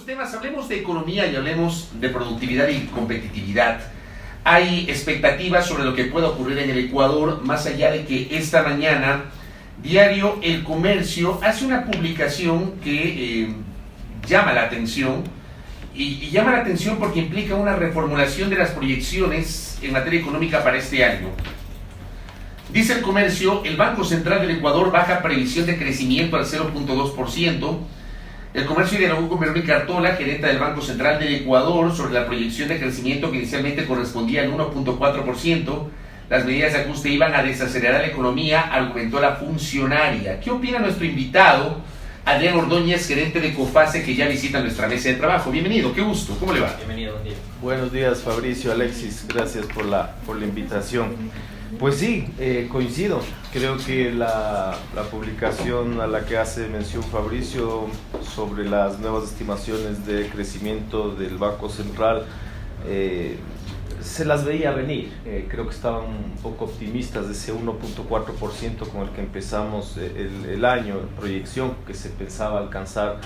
temas, hablemos de economía y hablemos de productividad y competitividad. Hay expectativas sobre lo que pueda ocurrir en el Ecuador, más allá de que esta mañana Diario El Comercio hace una publicación que llama la atención, y llama la atención porque implica una reformulación de las proyecciones en materia económica para este año. Dice El Comercio: el Banco Central del Ecuador baja previsión de crecimiento al 0.2%. El Comercio dialogó con Verónica Artola, gerente del Banco Central del Ecuador, sobre la proyección de crecimiento que inicialmente correspondía al 1.4%. Las medidas de ajuste iban a desacelerar la economía, argumentó la funcionaria. ¿Qué opina nuestro invitado, Adrián Ordóñez, gerente de COFACE, que ya visita nuestra mesa de trabajo? Bienvenido, qué gusto, ¿cómo le va? Bienvenido, buen día. Buenos días, Fabricio, Alexis, gracias por la invitación. Pues sí, coincido. Creo que la publicación a la que hace mención Fabricio sobre las nuevas estimaciones de crecimiento del Banco Central se las veía venir. Creo que estaban un poco optimistas de ese 1.4% con el que empezamos el año. La proyección que se pensaba alcanzar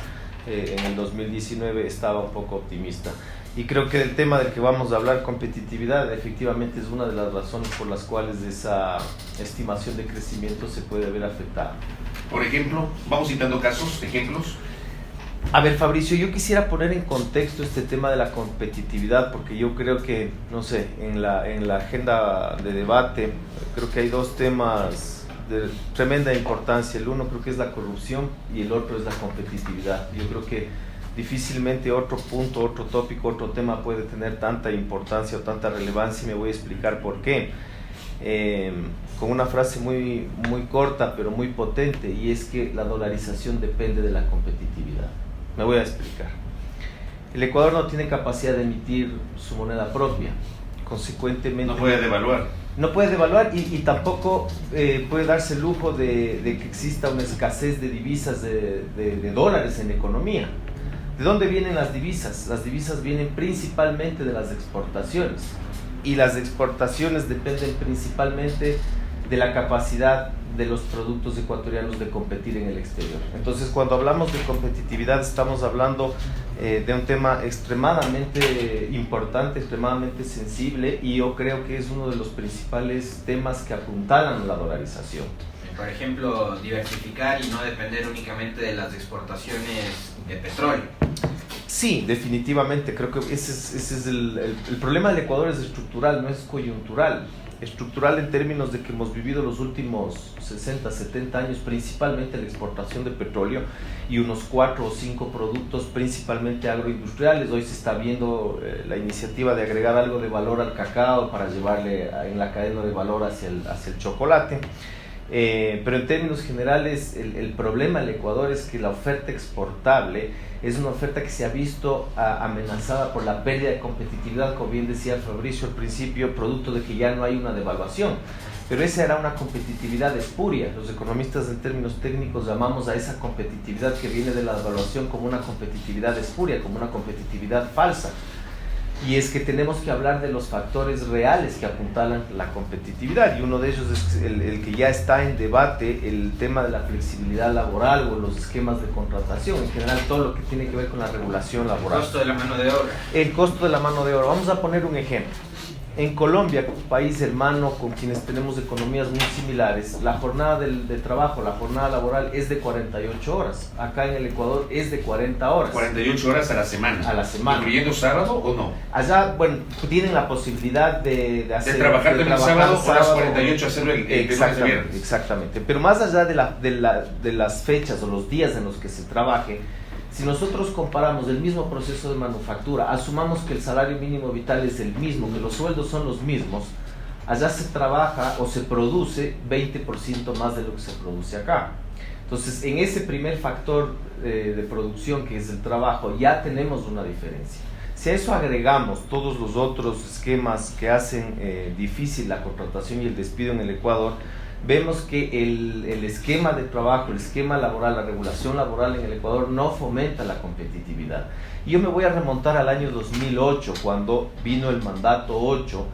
en el 2019 estaba un poco optimista. Y creo que el tema del que vamos a hablar, competitividad, efectivamente es una de las razones por las cuales esa estimación de crecimiento se puede ver afectada. Por ejemplo, vamos citando casos, ejemplos. A ver, Fabricio, yo quisiera poner en contexto este tema de la competitividad, porque yo creo que, no sé, en la agenda de debate, creo que hay dos temas de tremenda importancia. El uno creo que es la corrupción y el otro es la competitividad. Yo creo que difícilmente otro punto, otro tópico, otro tema puede tener tanta importancia o tanta relevancia, y me voy a explicar por qué. Con una frase muy corta pero muy potente, y es que la dolarización depende de la competitividad. Me voy a explicar. El Ecuador no tiene capacidad de emitir su moneda propia, consecuentemente no puede devaluar. No puede devaluar y tampoco puede darse el lujo de que exista una escasez de divisas, de dólares en la economía. ¿De dónde vienen las divisas? Las divisas vienen principalmente de las exportaciones, y las exportaciones dependen principalmente de la capacidad de los productos ecuatorianos de competir en el exterior. Entonces, cuando hablamos de competitividad, estamos hablando de un tema extremadamente importante, extremadamente sensible, y yo creo que es uno de los principales temas que apuntalan la dolarización. Por ejemplo, diversificar y no depender únicamente de las exportaciones de petróleo. Sí, definitivamente, creo que ese es el problema del Ecuador. Es estructural, no es coyuntural. Estructural en términos de que hemos vivido los últimos 60, 70 años principalmente la exportación de petróleo y unos 4 o 5 productos principalmente agroindustriales. Hoy se está viendo la iniciativa de agregar algo de valor al cacao para llevarle en la cadena de valor hacia el chocolate. Pero en términos generales el problema del Ecuador es que la oferta exportable es una oferta que se ha visto amenazada por la pérdida de competitividad, como bien decía Fabricio al principio, producto de que ya no hay una devaluación. Pero esa era una competitividad espuria. Los economistas en términos técnicos llamamos a esa competitividad que viene de la devaluación como una competitividad espuria, como una competitividad falsa. Y es que tenemos que hablar de los factores reales que apuntalan la competitividad, y uno de ellos es el que ya está en debate, el tema de la flexibilidad laboral o los esquemas de contratación, en general todo lo que tiene que ver con la regulación laboral. El costo de la mano de obra. El costo de la mano de obra. Vamos a poner un ejemplo. En Colombia, un país hermano con quienes tenemos economías muy similares, la jornada de trabajo, la jornada laboral es de 48 horas. Acá en el Ecuador es de 40 horas. 48 horas a la semana. A la semana. ¿Incluyendo sábado o no? Allá, bueno, tienen la posibilidad de trabajar el sábado, o las 48 hacerlo el lunes y viernes. Exactamente. Pero más allá de las fechas o los días en los que se trabaje, si nosotros comparamos el mismo proceso de manufactura, asumamos que el salario mínimo vital es el mismo, que los sueldos son los mismos, allá se trabaja o se produce 20% más de lo que se produce acá. Entonces, en ese primer factor de producción, que es el trabajo, ya tenemos una diferencia. Si a eso agregamos todos los otros esquemas que hacen difícil la contratación y el despido en el Ecuador, vemos que el esquema de trabajo, el esquema laboral, la regulación laboral en el Ecuador no fomenta la competitividad. Y yo me voy a remontar al año 2008, cuando vino el mandato 8,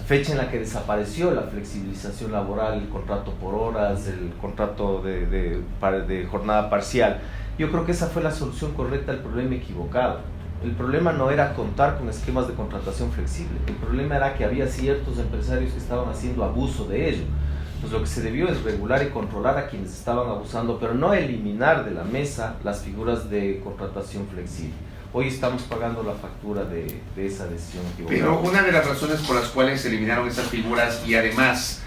fecha en la que desapareció la flexibilización laboral, el contrato por horas, el contrato de jornada parcial. Yo creo que esa fue la solución correcta al problema equivocado. El problema no era contar con esquemas de contratación flexible, el problema era que había ciertos empresarios que estaban haciendo abuso de ello. Pues lo que se debió es regular y controlar a quienes estaban abusando, pero no eliminar de la mesa las figuras de contratación flexible. Hoy estamos pagando la factura de esa decisión equivocada. Pero una de las razones por las cuales se eliminaron esas figuras y además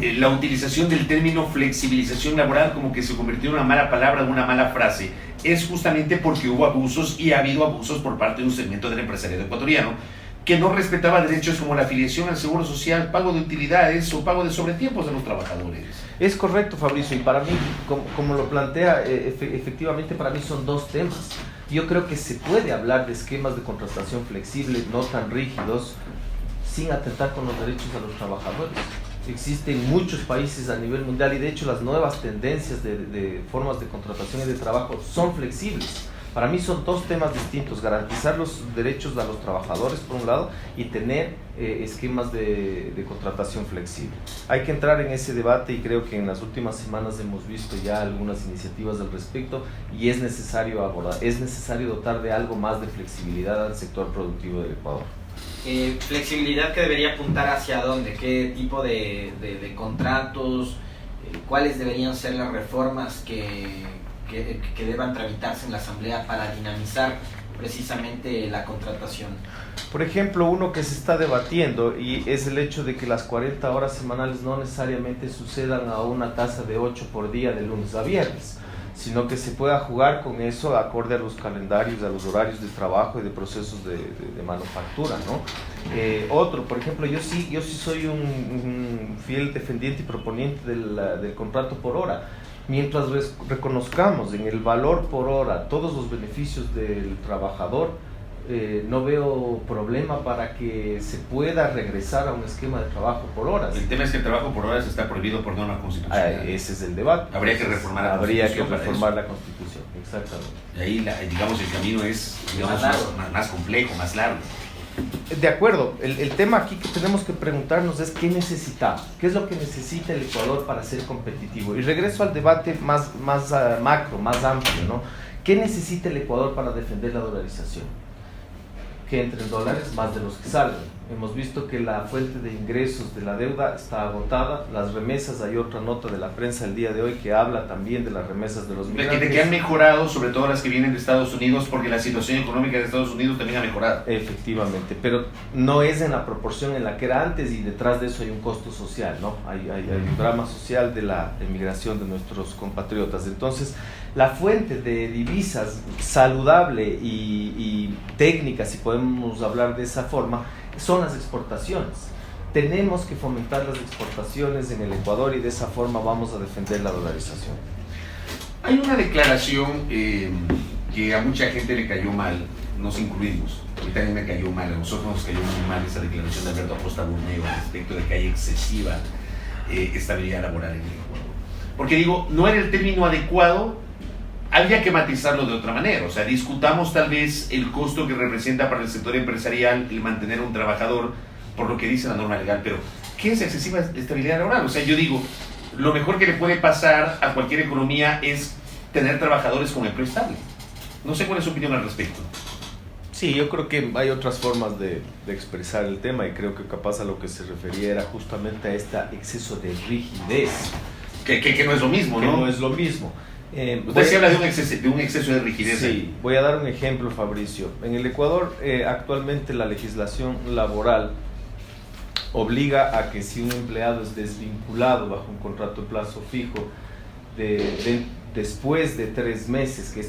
la utilización del término flexibilización laboral como que se convirtió en una mala palabra, en una mala frase, es justamente porque hubo abusos y ha habido abusos por parte de un segmento del empresariado ecuatoriano que no respetaba derechos como la afiliación al seguro social, pago de utilidades o pago de sobretiempos de los trabajadores. Es correcto, Fabricio, y para mí, como lo plantea, efectivamente para mí son dos temas. Yo creo que se puede hablar de esquemas de contratación flexible no tan rígidos sin atentar con los derechos de los trabajadores. Existen muchos países a nivel mundial y de hecho las nuevas tendencias de formas de contratación y de trabajo son flexibles. Para mí son dos temas distintos, garantizar los derechos a los trabajadores por un lado y tener esquemas de contratación flexible. Hay que entrar en ese debate y creo que en las últimas semanas hemos visto ya algunas iniciativas al respecto y es necesario abordar, es necesario dotar de algo más de flexibilidad al sector productivo del Ecuador. Flexibilidad que debería apuntar hacia dónde, qué tipo de contratos, cuáles deberían ser las reformas que deban tramitarse en la Asamblea para dinamizar precisamente la contratación. Por ejemplo, uno que se está debatiendo y es el hecho de que las 40 horas semanales no necesariamente sucedan a una tasa de 8 por día de lunes a viernes, sino que se pueda jugar con eso acorde a los calendarios, a los horarios de trabajo y de procesos de manufactura, ¿no? Otro, por ejemplo, yo sí soy un fiel defendiente y proponiente del contrato por hora. Mientras reconozcamos en el valor por hora todos los beneficios del trabajador, no veo problema para que se pueda regresar a un esquema de trabajo por horas. El tema es que el trabajo por horas está prohibido por norma constitucional. Ese es el debate. Habría que reformar la Constitución. La Constitución, exactamente. Y ahí, digamos, el camino es más complejo, más largo. De acuerdo, el tema aquí que tenemos que preguntarnos es qué necesitamos, qué es lo que necesita el Ecuador para ser competitivo. Y regreso al debate más macro, más amplio, ¿no? ¿Qué necesita el Ecuador para defender la dolarización? Que entren dólares más de los que salgan. Hemos visto que la fuente de ingresos de la deuda está agotada. Las remesas, hay otra nota de la prensa el día de hoy que habla también de las remesas de los migrantes. De que han mejorado, sobre todo las que vienen de Estados Unidos, porque la situación económica de Estados Unidos también ha mejorado. Efectivamente, pero no es en la proporción en la que era antes y detrás de eso hay un costo social, ¿no? Hay un drama social de la emigración de nuestros compatriotas. Entonces, la fuente de divisas saludable y técnica, si podemos hablar de esa forma, son las exportaciones. Tenemos que fomentar las exportaciones en el Ecuador y de esa forma vamos a defender la dolarización. Hay una declaración que a mucha gente le cayó mal, nos incluimos. A mí también me cayó mal, a nosotros nos cayó muy mal esa declaración de Alberto Acosta Burneo respecto de que hay excesiva estabilidad laboral en el Ecuador. Porque digo, no era el término adecuado, habría que matizarlo de otra manera. O sea, discutamos tal vez el costo que representa para el sector empresarial el mantener a un trabajador por lo que dice la norma legal, pero ¿qué es excesiva estabilidad laboral? O sea, yo digo, lo mejor que le puede pasar a cualquier economía es tener trabajadores con empleo estable. No sé cuál es su opinión al respecto. Sí, yo creo que hay otras formas de expresar el tema y creo que capaz a lo que se refería era justamente a este exceso de rigidez. Que no es lo mismo, ¿no? Que no es lo mismo. Usted se habla de un exceso de rigidez. Sí, voy a dar un ejemplo, Fabricio. En el Ecuador, actualmente la legislación laboral obliga a que si un empleado es desvinculado bajo un contrato de plazo fijo, después de 3 meses que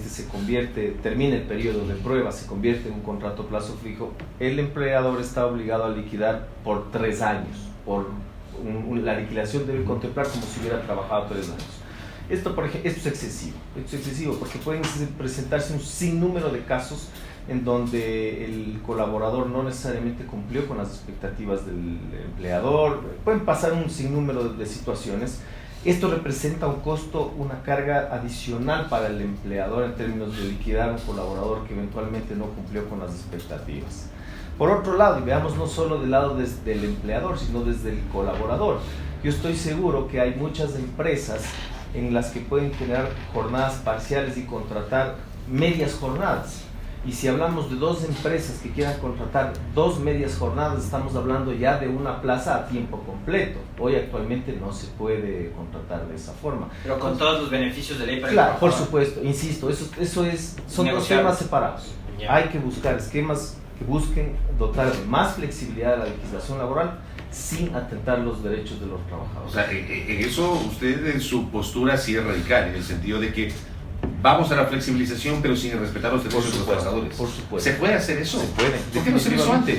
termine el periodo de prueba, se convierte en un contrato de plazo fijo, el empleador está obligado a liquidar por 3 años. La liquidación debe contemplar como si hubiera trabajado 3 años. Esto, por ejemplo, esto es excesivo porque pueden presentarse un sinnúmero de casos en donde el colaborador no necesariamente cumplió con las expectativas del empleador, pueden pasar un sinnúmero de situaciones. Esto representa un costo, una carga adicional para el empleador en términos de liquidar a un colaborador que eventualmente no cumplió con las expectativas. Por otro lado, y veamos no solo del lado del empleador, sino desde el colaborador, yo estoy seguro que hay muchas empresas en las que pueden generar jornadas parciales y contratar medias jornadas. Y si hablamos de dos empresas que quieran contratar dos medias jornadas, estamos hablando ya de una plaza a tiempo completo. Hoy actualmente no se puede contratar de esa forma. Pero con todos los beneficios de ley para Claro, por supuesto, insisto, son dos temas separados. Ya. Hay que buscar esquemas que busquen dotar de más flexibilidad a la legislación laboral sin atentar los derechos de los trabajadores. O sea, en eso usted en su postura sí es radical, en el sentido de que vamos a la flexibilización pero sin respetar los derechos de los trabajadores. Por supuesto. ¿Se puede hacer eso? Se puede. ¿Por qué no se lo hizo antes?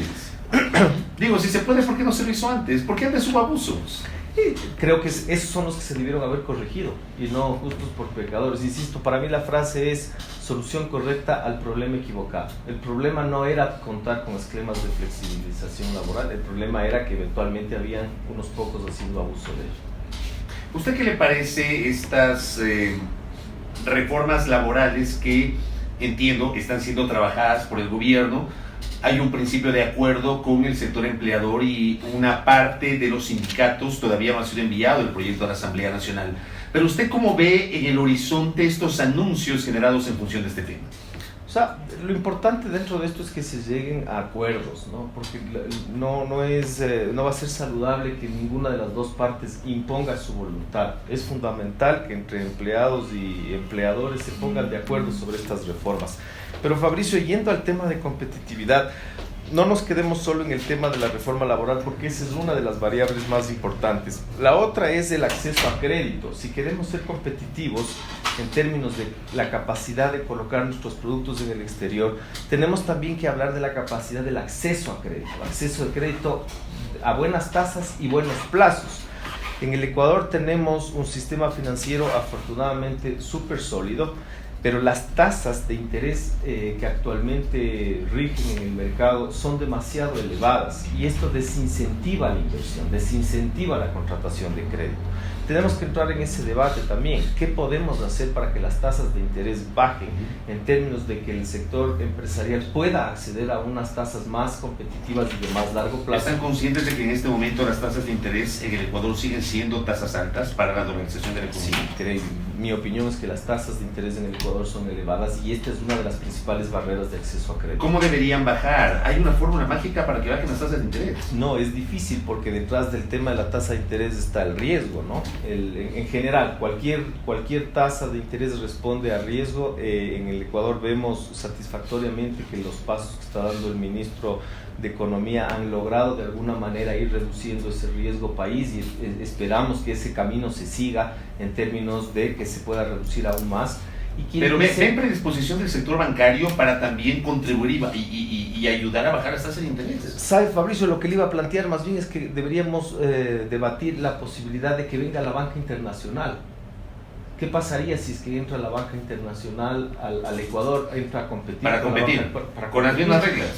Digo, si se puede, ¿por qué no se lo hizo antes? ¿Por qué antes hubo abusos? Creo que esos son los que se debieron haber corregido y no justos por pecadores. Insisto, para mí la frase es solución correcta al problema equivocado. El problema no era contar con esquemas de flexibilización laboral, el problema era que eventualmente habían unos pocos haciendo abuso de ello. ¿Usted qué le parece estas reformas laborales que entiendo están siendo trabajadas por el gobierno? Hay un principio de acuerdo con el sector empleador y una parte de los sindicatos todavía no ha sido enviado el proyecto a la Asamblea Nacional. Pero ¿usted cómo ve en el horizonte estos anuncios generados en función de este tema? O sea, lo importante dentro de esto es que se lleguen a acuerdos, ¿no? Porque no va a ser saludable que ninguna de las dos partes imponga su voluntad. Es fundamental que entre empleados y empleadores se pongan de acuerdo sobre estas reformas. Pero Fabricio, yendo al tema de competitividad, no nos quedemos solo en el tema de la reforma laboral, porque esa es una de las variables más importantes. La otra es el acceso a crédito. Si queremos ser competitivos en términos de la capacidad de colocar nuestros productos en el exterior, tenemos también que hablar de la capacidad del acceso a crédito. Acceso a crédito a buenas tasas y buenos plazos. En el Ecuador tenemos un sistema financiero afortunadamente súper sólido, pero las tasas de interés que actualmente rigen en el mercado son demasiado elevadas y esto desincentiva la inversión, desincentiva la contratación de crédito. Tenemos que entrar en ese debate también. ¿Qué podemos hacer para que las tasas de interés bajen en términos de que el sector empresarial pueda acceder a unas tasas más competitivas y de más largo plazo? ¿Están conscientes de que en este momento las tasas de interés en el Ecuador siguen siendo tasas altas para la dolarización de la economía? Sí, mi opinión es que las tasas de interés en el Ecuador son elevadas y esta es una de las principales barreras de acceso a crédito. ¿Cómo deberían bajar? ¿Hay una fórmula mágica para que bajen las tasas de interés? No, es difícil porque detrás del tema de la tasa de interés está el riesgo, ¿no? En general, cualquier tasa de interés responde a riesgo. En el Ecuador vemos satisfactoriamente que los pasos que está dando el ministro de Economía han logrado de alguna manera ir reduciendo ese riesgo país y esperamos que ese camino se siga en términos de que se pueda reducir aún más. Pero ven predisposición del sector bancario para también contribuir y ayudar a bajar las tasas de interés. ¿Sabe, Fabricio? Lo que le iba a plantear más bien es que deberíamos debatir la posibilidad de que venga la banca internacional. ¿Qué pasaría si es que entra la banca internacional al Ecuador, entra a competir? Para competir, con las mismas reglas.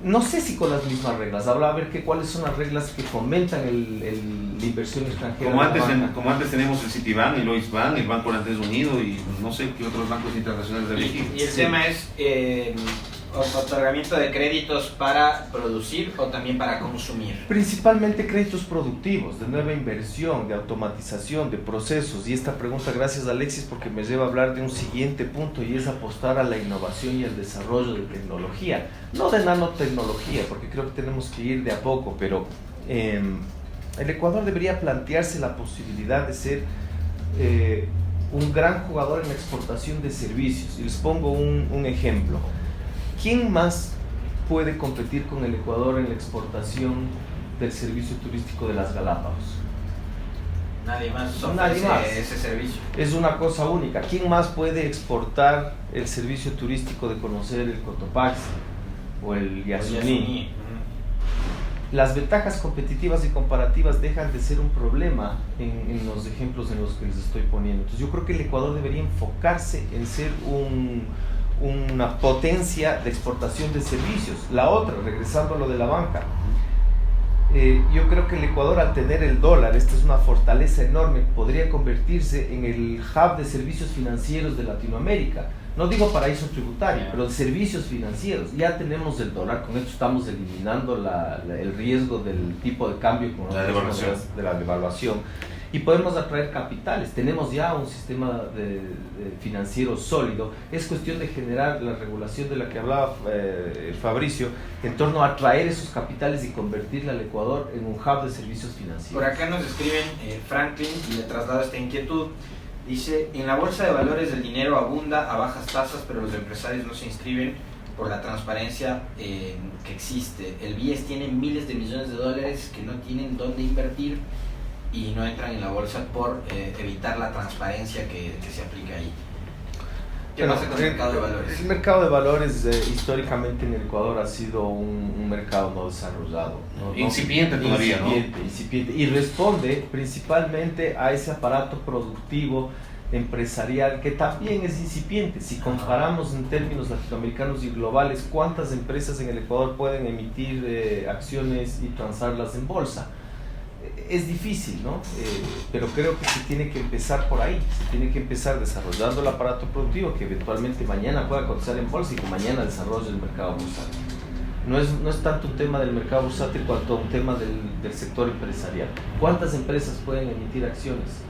No sé si con las mismas reglas, habrá a ver cuáles son las reglas que fomentan la inversión extranjera. Como antes tenemos el Citibank, el Lloyds Bank, el Banco Holandés Unido y no sé qué otros bancos internacionales de México. Y el tema es otorgamiento de créditos para producir o también para consumir. Principalmente créditos productivos, de nueva inversión, de automatización, de procesos. Y esta pregunta, gracias Alexis, porque me lleva a hablar de un siguiente punto y es apostar a la innovación y al desarrollo de tecnología. No de nanotecnología, porque creo que tenemos que ir de a poco, pero el Ecuador debería plantearse la posibilidad de ser un gran jugador en la exportación de servicios. Y les pongo un ejemplo. ¿Quién más puede competir con el Ecuador en la exportación del servicio turístico de las Galápagos? Nadie más Nadie más. Ese servicio. Es una cosa única. ¿Quién más puede exportar el servicio turístico de conocer el Cotopaxi o el Yasuní? Las ventajas competitivas y comparativas dejan de ser un problema en los ejemplos en los que les estoy poniendo. Entonces yo creo que el Ecuador debería enfocarse en ser una potencia de exportación de servicios. La otra, regresando a lo de la banca, yo creo que el Ecuador, al tener el dólar, esta es una fortaleza enorme, podría convertirse en el hub de servicios financieros de Latinoamérica. No digo paraíso tributario, pero de servicios financieros. Ya tenemos el dólar, con esto estamos eliminando el riesgo del tipo de cambio con la devaluación. De la devaluación. y podemos atraer capitales. Tenemos ya un sistema financiero sólido. Es cuestión de generar la regulación de la que hablaba Fabricio en torno a atraer esos capitales y convertirla al Ecuador en un hub de servicios financieros. Por acá nos escriben Franklin y le traslado esta inquietud. Dice, en la bolsa de valores el dinero abunda a bajas tasas, pero los empresarios no se inscriben por la transparencia que existe. El BIES tiene miles de millones de dólares que no tienen dónde invertir y no entran en la bolsa por evitar la transparencia que se aplica ahí. ¿Qué pasa con el mercado de valores? El mercado de valores históricamente en el Ecuador ha sido un mercado no desarrollado. Incipiente todavía, incipiente, y responde principalmente a ese aparato productivo empresarial que también es incipiente. Si comparamos en términos latinoamericanos y globales, ¿cuántas empresas en el Ecuador pueden emitir acciones y transarlas en bolsa? Es difícil, ¿no? Pero creo que se tiene que empezar por ahí, se tiene que empezar desarrollando el aparato productivo que eventualmente mañana pueda cotizar en bolsa y que mañana desarrolle el mercado bursátil. No es tanto un tema del mercado bursátil cuanto un tema del sector empresarial. ¿Cuántas empresas pueden emitir acciones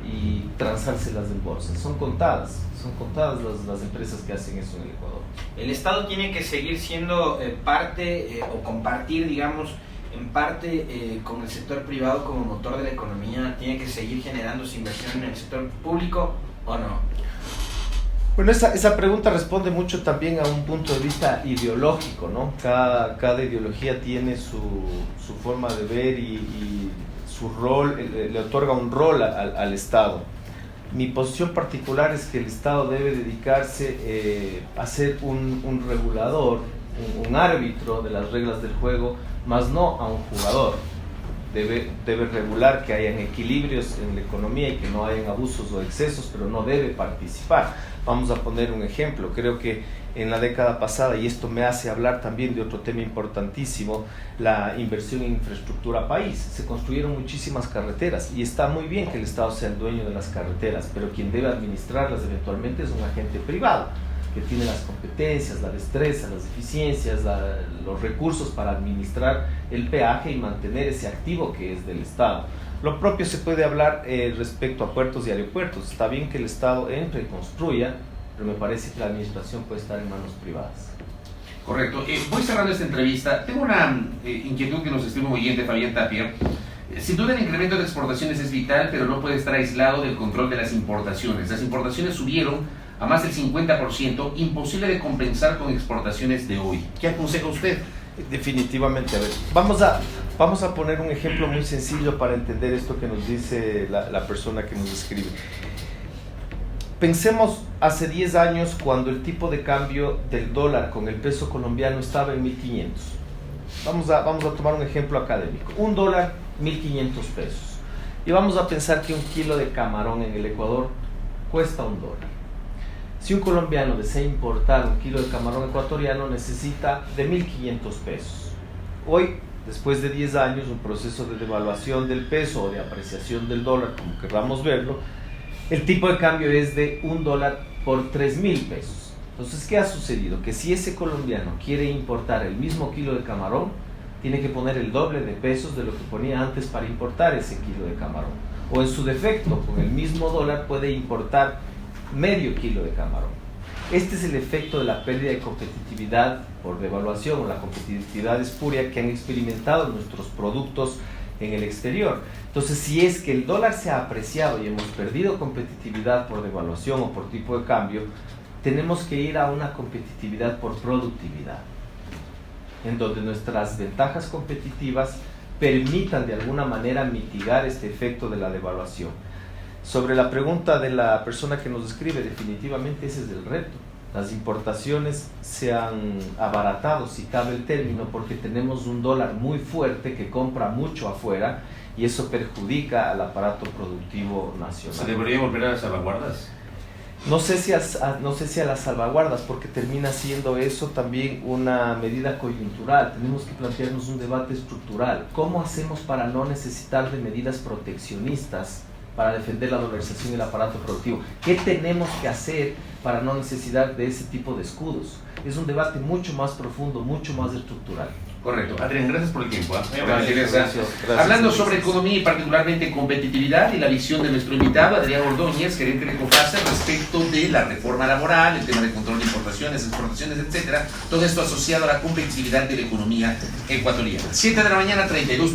y transárselas en bolsa? Son contadas las empresas que hacen eso en el Ecuador. El Estado tiene que seguir siendo parte o compartir, digamos, en parte con el sector privado como motor de la economía. ¿Tiene que seguir generando su inversión en el sector público o no? Bueno, esa pregunta responde mucho también a un punto de vista ideológico, ¿no? Cada ideología tiene su forma de ver y su rol, le otorga un rol al Estado. Mi posición particular es que el Estado debe dedicarse a ser un regulador, un árbitro de las reglas del juego, más no a un jugador. Debe regular que hayan equilibrios en la economía y que no hayan abusos o excesos, pero no debe participar. Vamos a poner un ejemplo. Creo que en la década pasada, y esto me hace hablar también de otro tema importantísimo, la inversión en infraestructura país. Se construyeron muchísimas carreteras y está muy bien que el Estado sea el dueño de las carreteras, pero quien debe administrarlas eventualmente es un agente privado que tiene las competencias, la destreza, las eficiencias, los recursos para administrar el peaje y mantener ese activo que es del Estado. Lo propio se puede hablar respecto a puertos y aeropuertos. Está bien que el Estado entre y construya, pero me parece que la administración puede estar en manos privadas. Correcto. Voy cerrando esta entrevista. Tengo una inquietud que nos escribe un oyente, Fabián Tapia. Sin duda el incremento de exportaciones es vital, pero no puede estar aislado del control de las importaciones. Las importaciones subieron a más del 50%, imposible de compensar con exportaciones de hoy. ¿Qué aconseja usted? Definitivamente. A ver, vamos a poner un ejemplo muy sencillo para entender esto que nos dice la persona que nos escribe. Pensemos hace 10 años cuando el tipo de cambio del dólar con el peso colombiano estaba en 1.500. Vamos a tomar un ejemplo académico. Un dólar, 1.500 pesos. Y vamos a pensar que un kilo de camarón en el Ecuador cuesta $1. Si un colombiano desea importar un kilo de camarón ecuatoriano, necesita de 1.500 pesos. Hoy, después de 10 años, un proceso de devaluación del peso o de apreciación del dólar, como queramos verlo, el tipo de cambio es de $1 por 3.000 pesos. Entonces, ¿qué ha sucedido? Que si ese colombiano quiere importar el mismo kilo de camarón, tiene que poner el doble de pesos de lo que ponía antes para importar ese kilo de camarón. O en su defecto, con el mismo dólar puede importar medio kilo de camarón. Este es el efecto de la pérdida de competitividad por devaluación o la competitividad espuria que han experimentado nuestros productos en el exterior. Entonces, si es que el dólar se ha apreciado y hemos perdido competitividad por devaluación o por tipo de cambio, tenemos que ir a una competitividad por productividad, en donde nuestras ventajas competitivas permitan de alguna manera mitigar este efecto de la devaluación. Sobre la pregunta de la persona que nos escribe, definitivamente ese es el reto. Las importaciones se han abaratado, si cabe el término, porque tenemos un dólar muy fuerte que compra mucho afuera y eso perjudica al aparato productivo nacional. ¿Se debería volver a las salvaguardas? No sé si a las salvaguardas, porque termina siendo eso también una medida coyuntural. Tenemos que plantearnos un debate estructural. ¿Cómo hacemos para no necesitar de medidas proteccionistas para defender la dolarización y el aparato productivo. ¿Qué tenemos que hacer para no necesidad de ese tipo de escudos? Es un debate mucho más profundo, mucho más estructural. Correcto. Adrián, gracias por el tiempo. Gracias. Hablando sobre economía y particularmente competitividad y la visión de nuestro invitado, Adrián Ordóñez, gerente de COFACE, respecto de la reforma laboral, el tema de control de importaciones, exportaciones, etcétera. Todo esto asociado a la competitividad de la economía ecuatoriana. 7 de la mañana, 32 minutos.